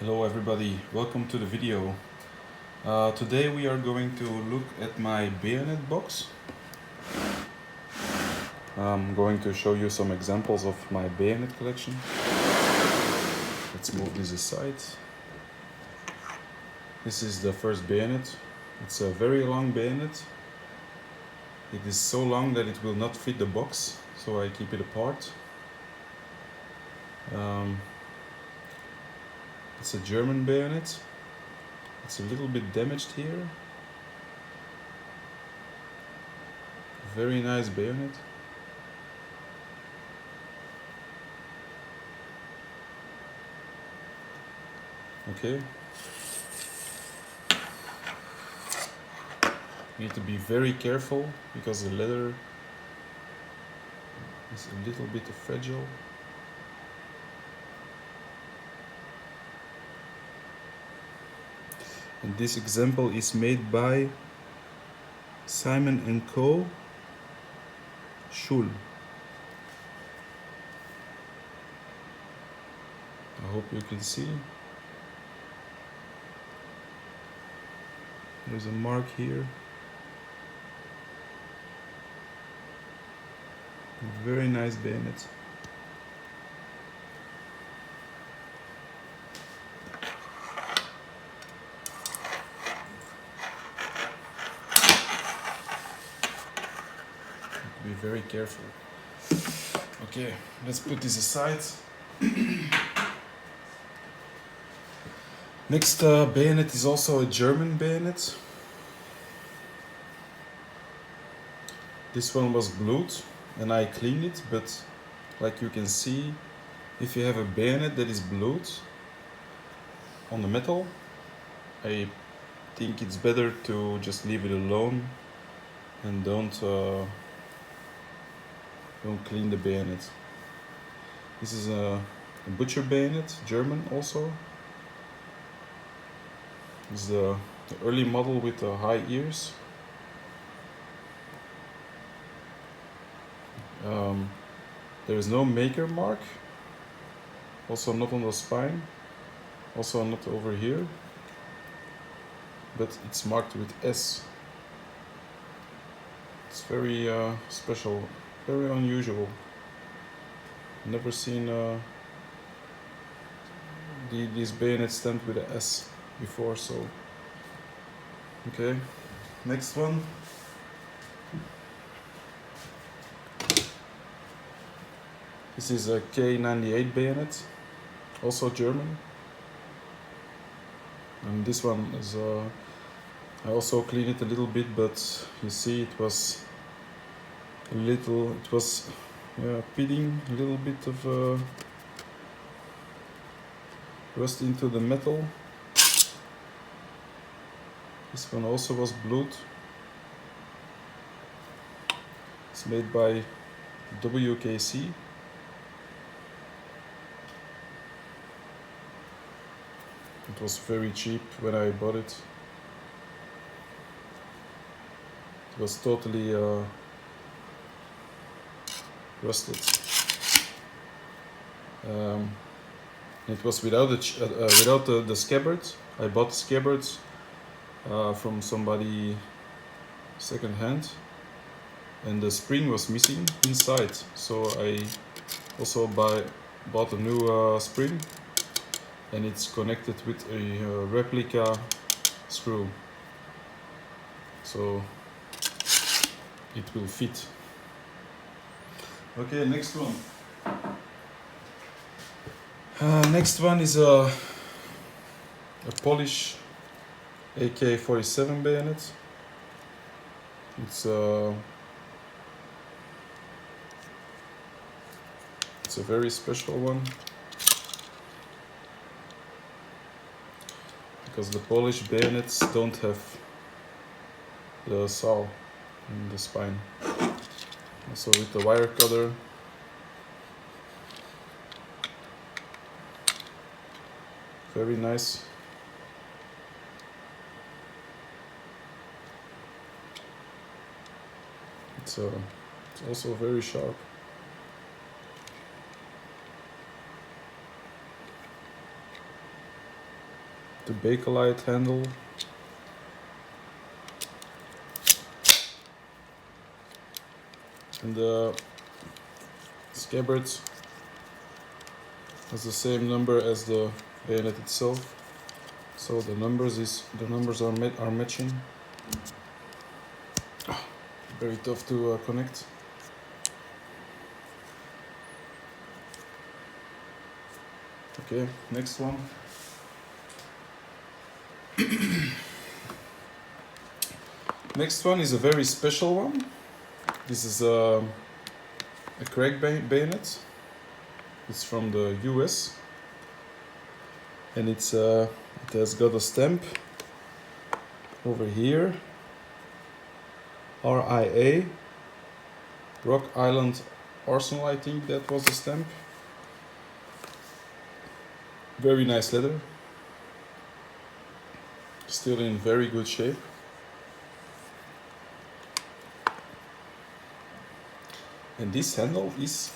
Hello everybody, welcome to the video. Today we are going to look at my bayonet box. I'm going to show you some examples of my bayonet collection. Let's move this aside. This is the first bayonet. It's a very long bayonet. It is so long that it will not fit the box, so I keep it apart. It's a German bayonet. It's a little bit damaged here. Very nice bayonet. Okay. You need to be very careful because the leather is a little bit fragile. And this example is made by Simon & Co. Schul. I hope you can see. There's a mark here. Very nice bayonet. Be very careful. Okay, let's put this aside. Next bayonet is also a German bayonet. This one was blued and I cleaned it, but like you can see, if you have a bayonet that is blued on the metal, I think it's better to just leave it alone and don't clean the bayonet. This is a butcher bayonet, German also. This is the early model with the high ears. There is no maker mark, also not on the spine, also not over here, but it's marked with S. It's very special, very unusual. Never seen these bayonets stamped with an S before, so okay. Next one. This is a K98 bayonet, also German. And this one is I also cleaned it a little bit, but you see it was pitting a little bit of rust into the metal. This one also was blued. It's made by WKC. It was very cheap when I bought it. It was totally rusted. It was without the scabbards. I bought the scabbards from somebody second hand, and the spring was missing inside. So I also bought a new spring, and it's connected with a replica screw, so it will fit. Okay, next one. Next one is a Polish AK-47 bayonet. It's a very special one, because the Polish bayonets don't have the saw in the spine. Also with the wire cutter. Very nice. It's also very sharp. the Bakelite handle. And the scabbards has the same number as the bayonet itself, so the numbers are matching. Very tough to connect. Okay, next one. Next one is a very special one. This is a crack bayonet. It's from the US, and it has got a stamp over here, RIA, Rock Island Arsenal, I think that was the stamp. Very nice leather, still in very good shape. And this handle it's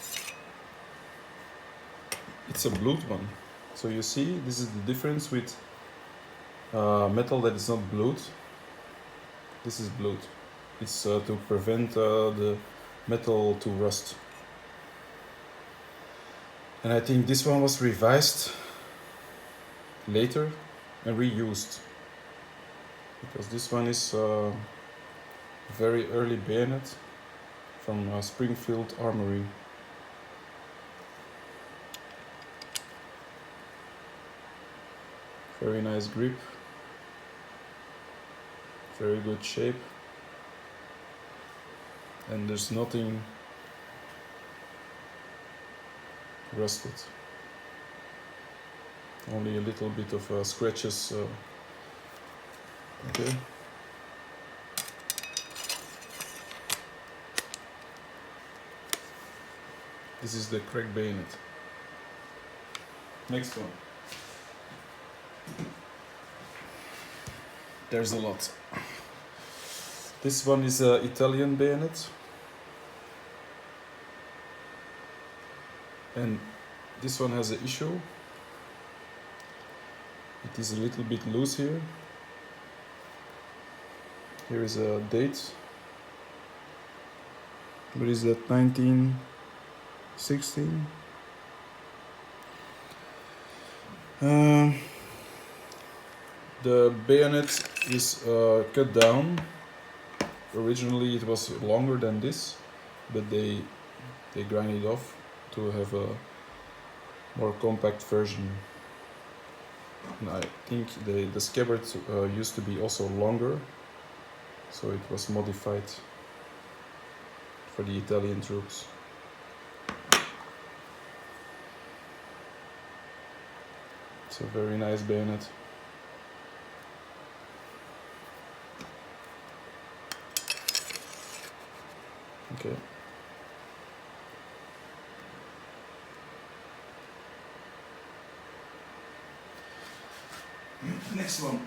a blued one. So you see, this is the difference with metal that is not blued. This is blued. It's to prevent the metal to rust. And I think this one was revised later and reused, because this one is a very early bayonet from Springfield Armory. Very nice grip, very good shape, and there's nothing rusted. Only a little bit of scratches. Okay. This is the crack bayonet. Next one. There's a lot. This one is an Italian bayonet. And this one has an issue. It is a little bit loose here. Here is a date. What is that? 1916. The bayonet is cut down. Originally it was longer than this, but they grind it off to have a more compact version. And I think the scabbard used to be also longer, so it was modified for the Italian troops. It's a very nice bayonet. Okay. Next one.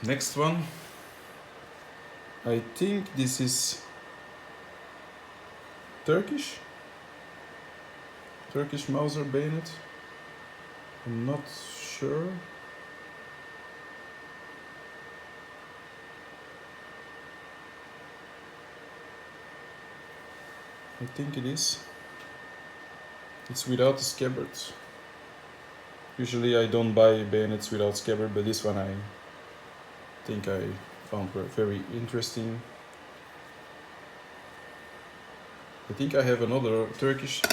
Next one. I think this is Turkish Mauser bayonet. I'm not sure. I think it is. It's without the scabbards. Usually I don't buy bayonets without scabbard, but this one I think I found very interesting. I think I have another Turkish.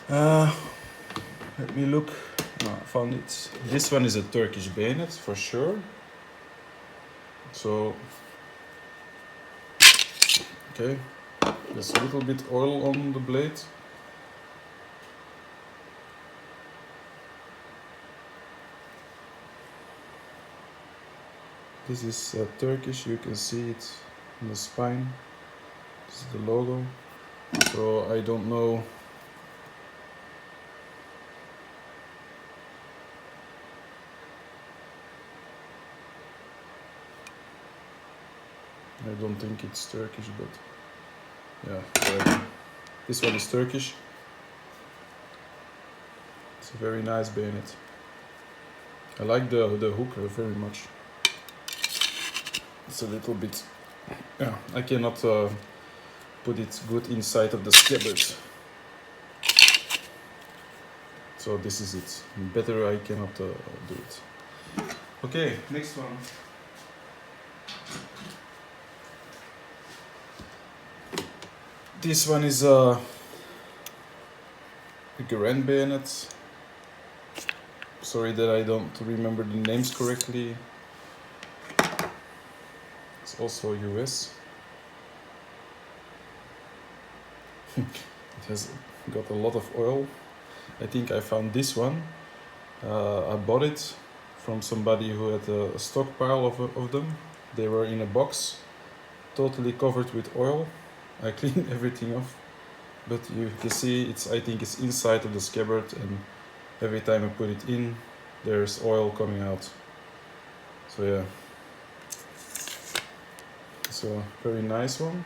Let me look. No, I found it. This one is a Turkish bayonet for sure. So, okay, there's a little bit oil on the blade. This is Turkish, you can see it on the spine. This is the logo. So I don't know. I don't think it's Turkish, but yeah, this one is Turkish. a very nice bayonet. I like the hook very much. It's a little bit, yeah, I cannot put it good inside of the scabbard. So this is it. Better I cannot do it. Okay, next one. This one is a grand bayonet. Sorry that I don't remember the names correctly. It's also US. It has got a lot of oil. I think I found this one. I bought it from somebody who had a stockpile of them. They were in a box, totally covered with oil. I cleaned everything off, but you can see I think it's inside of the scabbard, and every time I put it in, there's oil coming out. So yeah, it's a very nice one.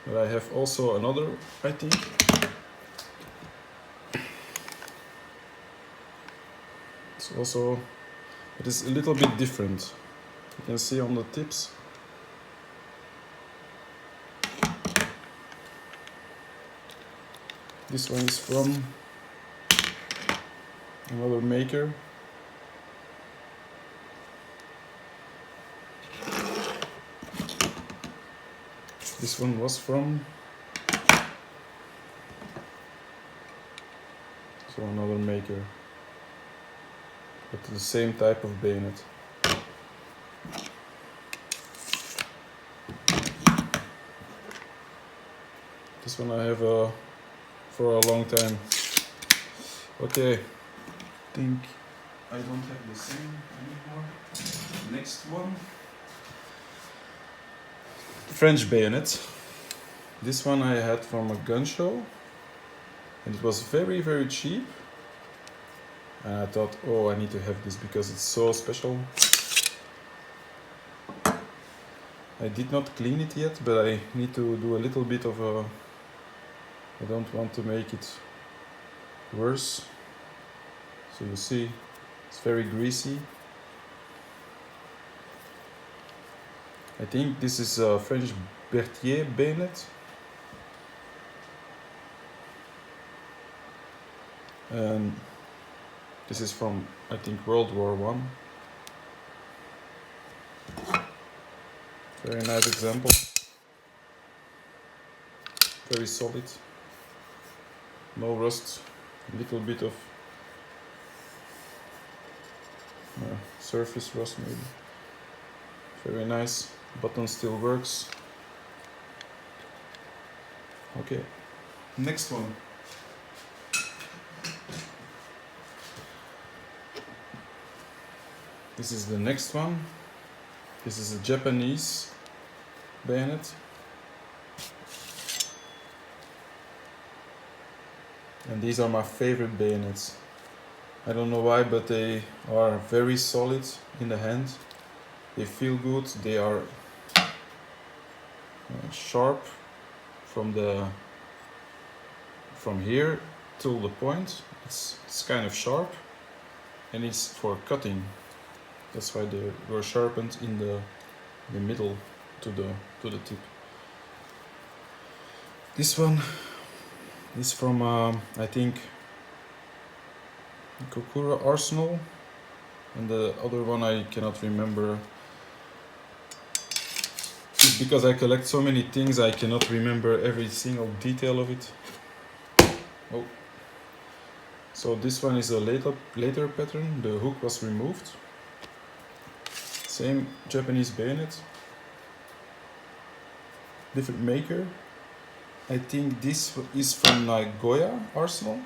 But I have also another, I think. It's also, it is a little bit different. You can see on the tips. This one is from another maker. This one was from another maker, but the same type of bayonet. This one I have for a long time. Okay, I think I don't have the same anymore. Next one. French bayonet. This one I had from a gun show, and it was very, very cheap. And I thought, oh, I need to have this because it's so special. I did not clean it yet, but I need to do a little bit of a... I don't want to make it worse. So you see, it's very greasy. I think this is a French Berthier bayonet. And this is from, I think, World War I. Very nice example. Very solid. No rust. A little bit of surface rust maybe. Very nice. Button still works. Okay. Next one. This is the next one. This is a Japanese bayonet. And these are my favorite bayonets. I don't know why, but they are very solid in the hand. They feel good. They are sharp from here till the point. It's kind of sharp, and it's for cutting. That's why they were sharpened in the middle to the tip. This one is from I think Kokura Arsenal, and the other one I cannot remember. It's because I collect so many things, I cannot remember every single detail of it. Oh. So this one is a later pattern. The hook was removed. Same Japanese bayonet. Different maker. I think this is from Nagoya Arsenal,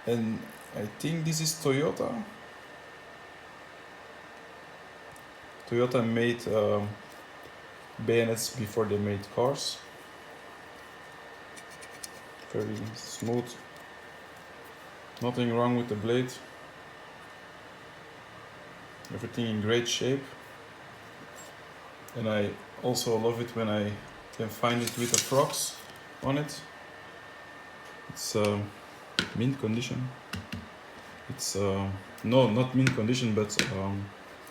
and I think this is Toyota. Toyota made bayonets before they made cars. Very smooth. Nothing wrong with the blade. Everything in great shape. And I also love it when I can find it with the frogs on it. It's mint condition. It's no, not mint condition, but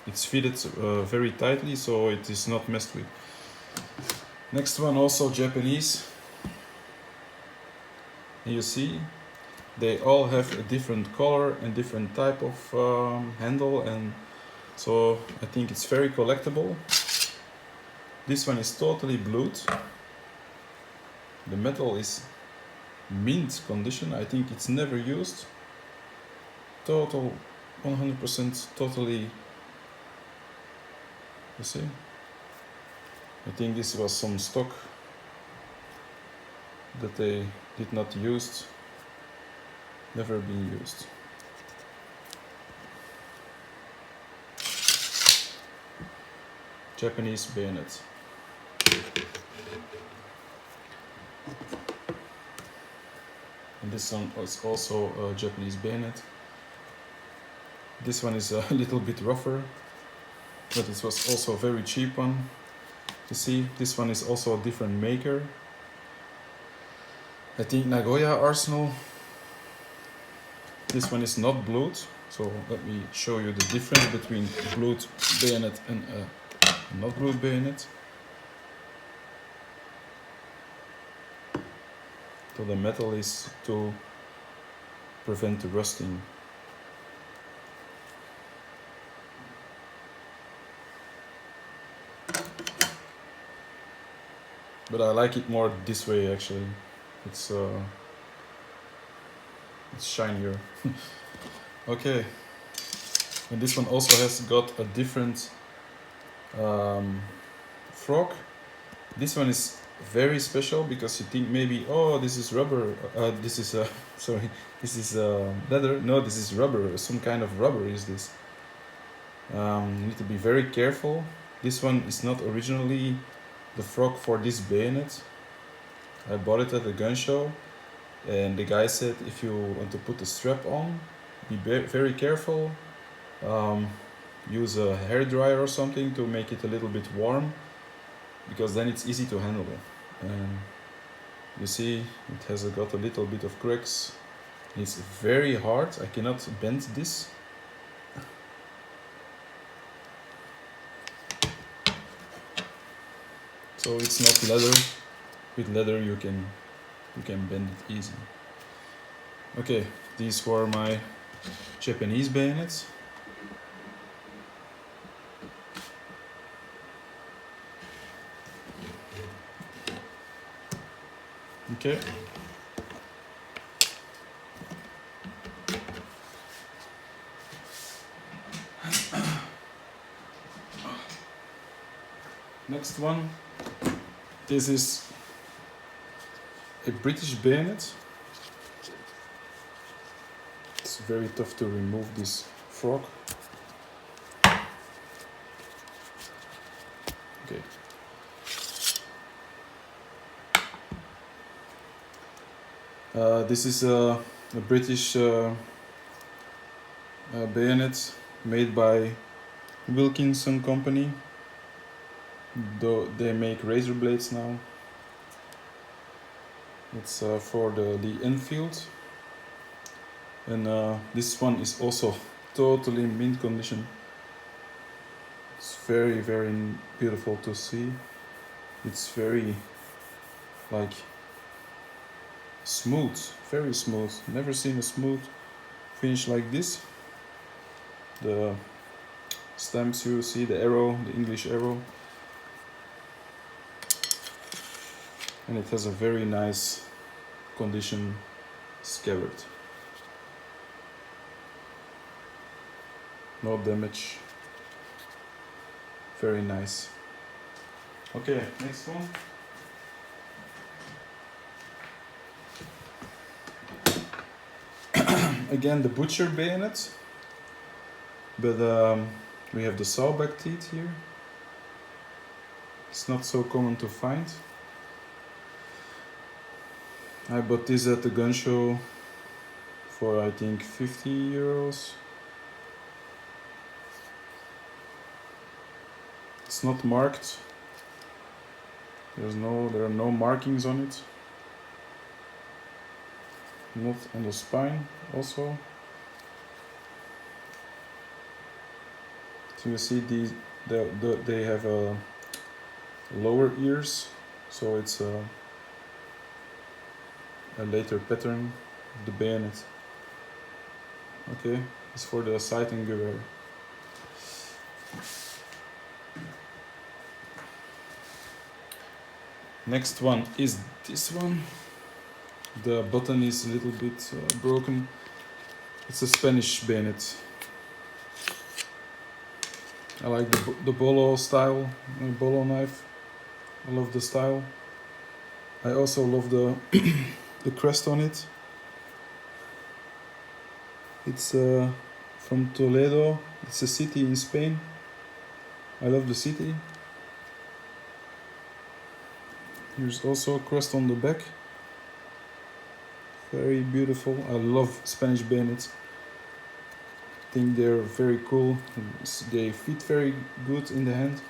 it's fitted very tightly, so it is not messed with. Next one, also Japanese. You see, they all have a different color and different type of handle, and so I think it's very collectible. This one is totally blued. The metal is mint condition. I think it's never used. Total 100% totally. You see? I think this was some stock that they did not use, never been used. Japanese bayonet. And this one is also a Japanese bayonet. This one is a little bit rougher, but it was also a very cheap one. You see, this one is also a different maker. I think Nagoya Arsenal. This one is not blued, so let me show you the difference between blued bayonet and a not blued bayonet. So the metal is to prevent the rusting. But I like it more this way actually. It's shinier. Okay. And this one also has got a different frog. This one is very special because you think maybe, oh, this is rubber. This is sorry, this is leather. No, this is rubber. Some kind of rubber is this. You need to be very careful. This one is not originally the frog for this bayonet. I bought it at a gun show, and the guy said if you want to put the strap on, be very careful. Use a hair dryer or something to make it a little bit warm, because then it's easy to handle. And you see, it has got a little bit of cracks. It's very hard. I cannot bend this. So it's not leather. With leather you can bend it easy. Okay, these were my Japanese bayonets. Okay. Next one. This is a British bayonet. It's very tough to remove this frog. Okay. This is a British bayonet made by Wilkinson Company. Though they make razor blades now. It's for the Enfield. And this one is also totally mint condition. It's very, very beautiful to see. It's very like smooth, very smooth. Never seen a smooth finish like this. The stamps, you see the arrow, the English arrow. And it has a very nice condition scabbard. No damage. Very nice. Okay, next one. Again, the butcher bayonet, but we have the sawback teeth here. It's not so common to find. I bought this at the gun show for I think 50 euros. It's not marked. There are no markings on it. Not on the spine also. So you see they have lower ears, so it's a later pattern of the bayonet. Okay, it's for the sighting gewehr. Next one is this one. The button is a little bit broken. It's a Spanish bayonet. I like the bolo style, bolo knife. I love the style. I also love the the crest on it. It's from Toledo. It's a city in Spain. I love the city. Here's also a crest on the back. Very beautiful. I love Spanish bayonets. I think they're very cool. They fit very good in the hand.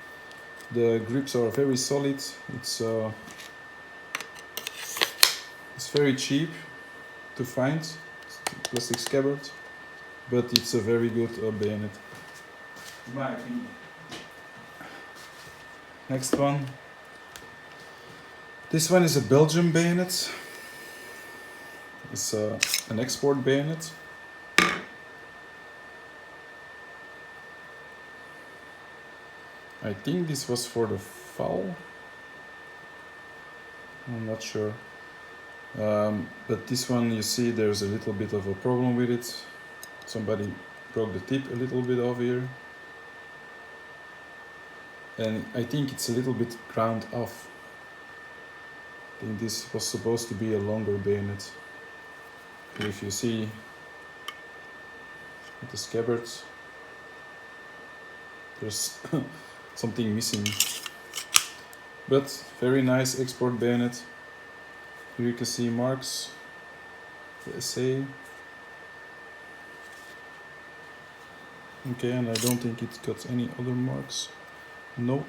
The grips are very solid. It's very cheap to find. It's a plastic scabbard, but it's a very good bayonet, in my opinion. Next one. This one is a Belgian bayonet. It's an export bayonet. I think this was for the FAL. I'm not sure. But this one, you see, there's a little bit of a problem with it. Somebody broke the tip a little bit off here. And I think it's a little bit ground off. I think this was supposed to be a longer bayonet. But if you see the scabbards, there's something missing. But very nice export bayonet. Here you can see marks, the SA. Okay, and I don't think it got any other marks. No.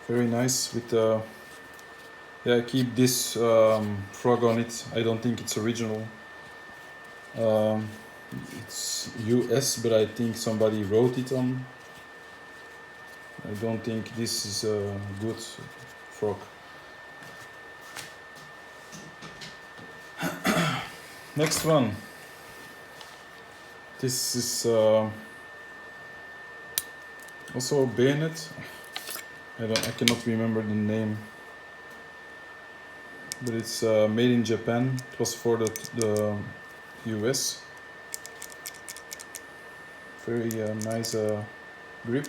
Very nice with the... Yeah, I keep this frog on it. I don't think it's original. It's US, but I think somebody wrote it on. I don't think this is a good frog. Next one. This is also a bayonet. I cannot remember the name, but it's made in Japan. It was for the US. Very nice grip.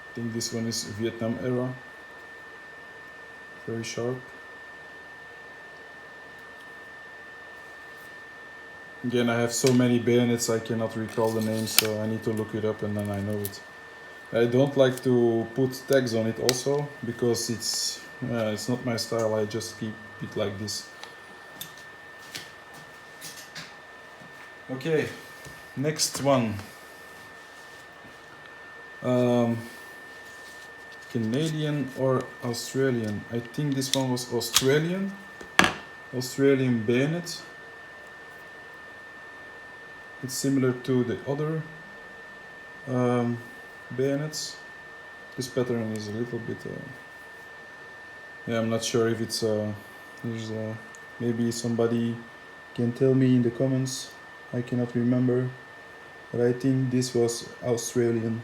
I think this one is Vietnam era. Very sharp. Again, I have so many bayonets I cannot recall the names, so I need to look it up and then I know it. I don't like to put tags on it also, because it's not my style. I just keep it like this. Okay, next one. Canadian or Australian? I think this one was Australian. Australian bayonet. It's similar to the other bayonets. This pattern is a little bit... yeah, I'm not sure if it's... maybe somebody can tell me in the comments. I cannot remember. But I think this was Australian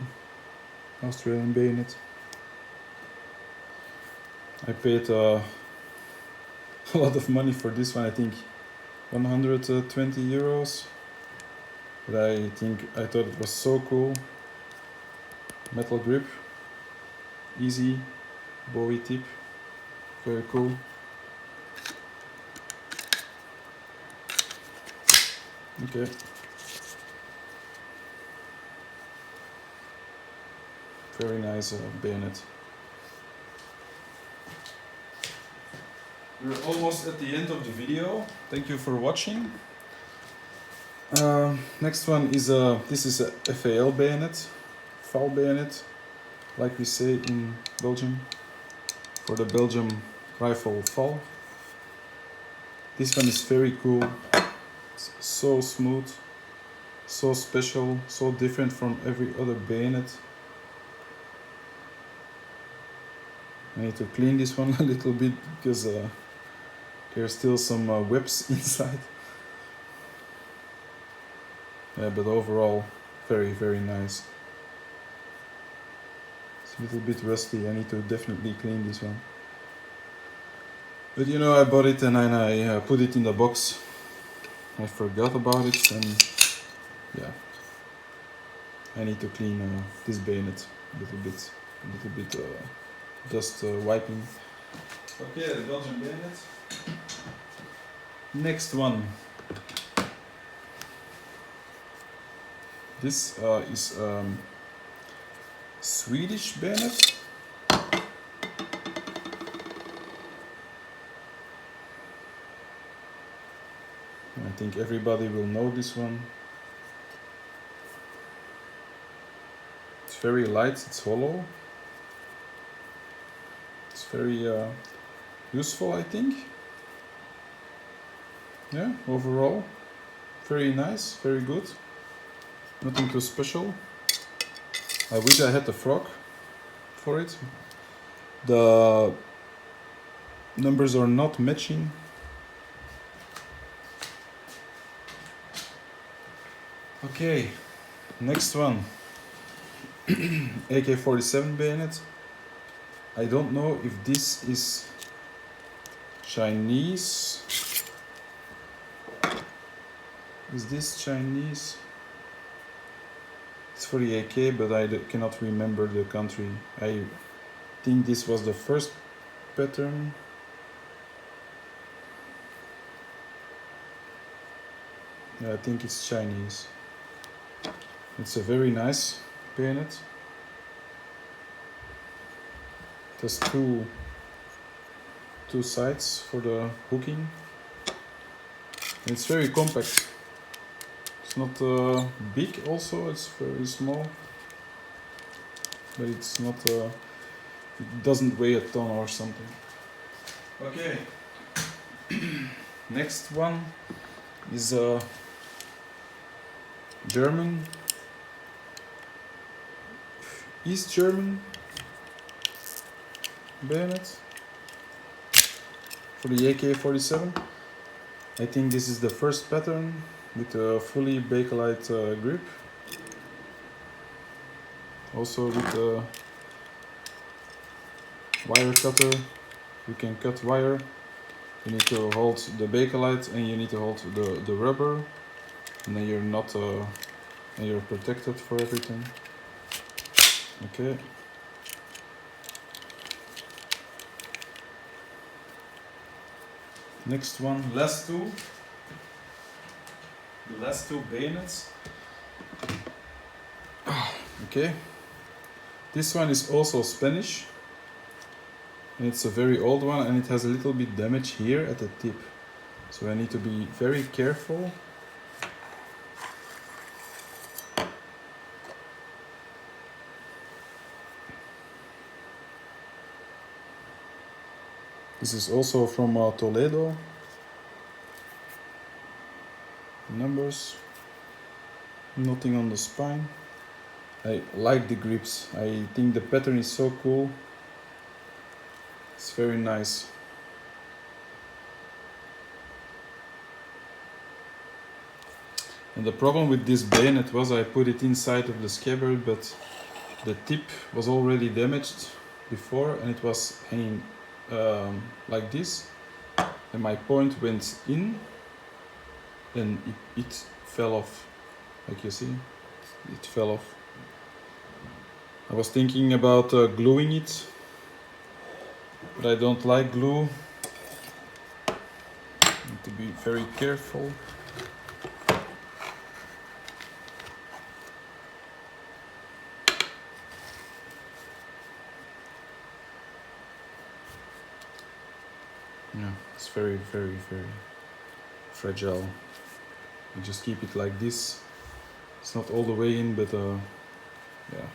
bayonet. I paid a lot of money for this one. I think 120 euros. But I thought it was so cool. Metal grip, easy, Bowie tip, very cool. Okay. Very nice bayonet. We're almost at the end of the video. Thank you for watching. Next one is this is a FAL bayonet, FAL bayonet, like we say in Belgium, for the Belgium rifle FAL. This one is very cool. It's so smooth, so special, so different from every other bayonet. I need to clean this one a little bit because there's still some webs inside. Yeah, but overall, very, very nice. It's a little bit rusty. I need to definitely clean this one. But you know, I bought it and then I put it in the box. I forgot about it and yeah, I need to clean this bayonet a little bit dust wiping. Okay, the Belgian bayonet. Next one. This is Swedish bayonet. I think everybody will know this one. It's very light, it's hollow. It's very useful, I think. Yeah, overall, very nice, very good. Nothing too special. I wish I had the frog for it. The numbers are not matching. Okay, next one. AK-47 bayonet. I don't know if this is Chinese. Is this Chinese? It's for the AK, but I cannot remember the country. I think this was the first pattern. Yeah, I think it's Chinese. It's a very nice bayonet. It has two sides for the hooking. And it's very compact. It's not big also, it's very small. But it's not, it doesn't weigh a ton or something. Okay. Next one is German, East German bayonet for the AK-47. I think this is the first pattern with a fully bakelite grip. Also with a wire cutter, you can cut wire. You need to hold the bakelite and you need to hold the rubber, and then you're not and you're protected for everything. Okay. Next one, last two. The last two bayonets. Okay. This one is also Spanish. And it's a very old one and it has a little bit damage here at the tip. So I need to be very careful. This is also from Toledo. Numbers. Nothing on the spine. I like the grips. I think the pattern is so cool. It's very nice. And the problem with this bayonet was I put it inside of the scabbard, but the tip was already damaged before and it was hanging like this, and my point went in and it fell off, like you see, it fell off. I was thinking about gluing it, but I don't like glue. Need to be very careful. Yeah, it's very, very, very fragile. You just keep it like this. It's not all the way in, but yeah,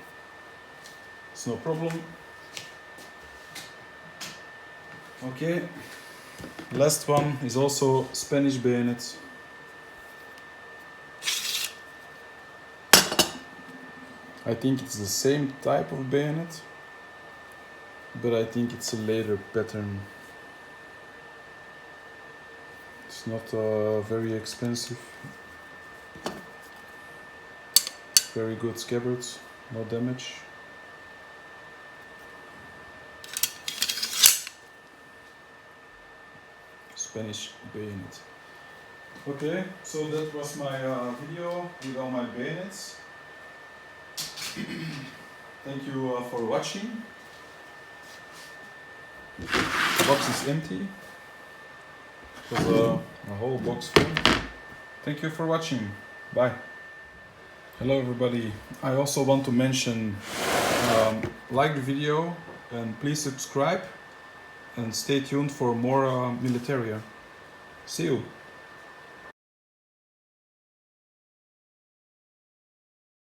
it's no problem. Okay. Last one is also Spanish bayonet. I think it's the same type of bayonet, but I think it's a later pattern. It's not very expensive. Very good scabbards, no damage. Spanish bayonet. Okay, so that was my video with all my bayonets. Thank you for watching. The box is empty. There's a whole box full. Thank you for watching. Bye. Hello everybody. I also want to mention, like the video and please subscribe and stay tuned for more Militaria. See you.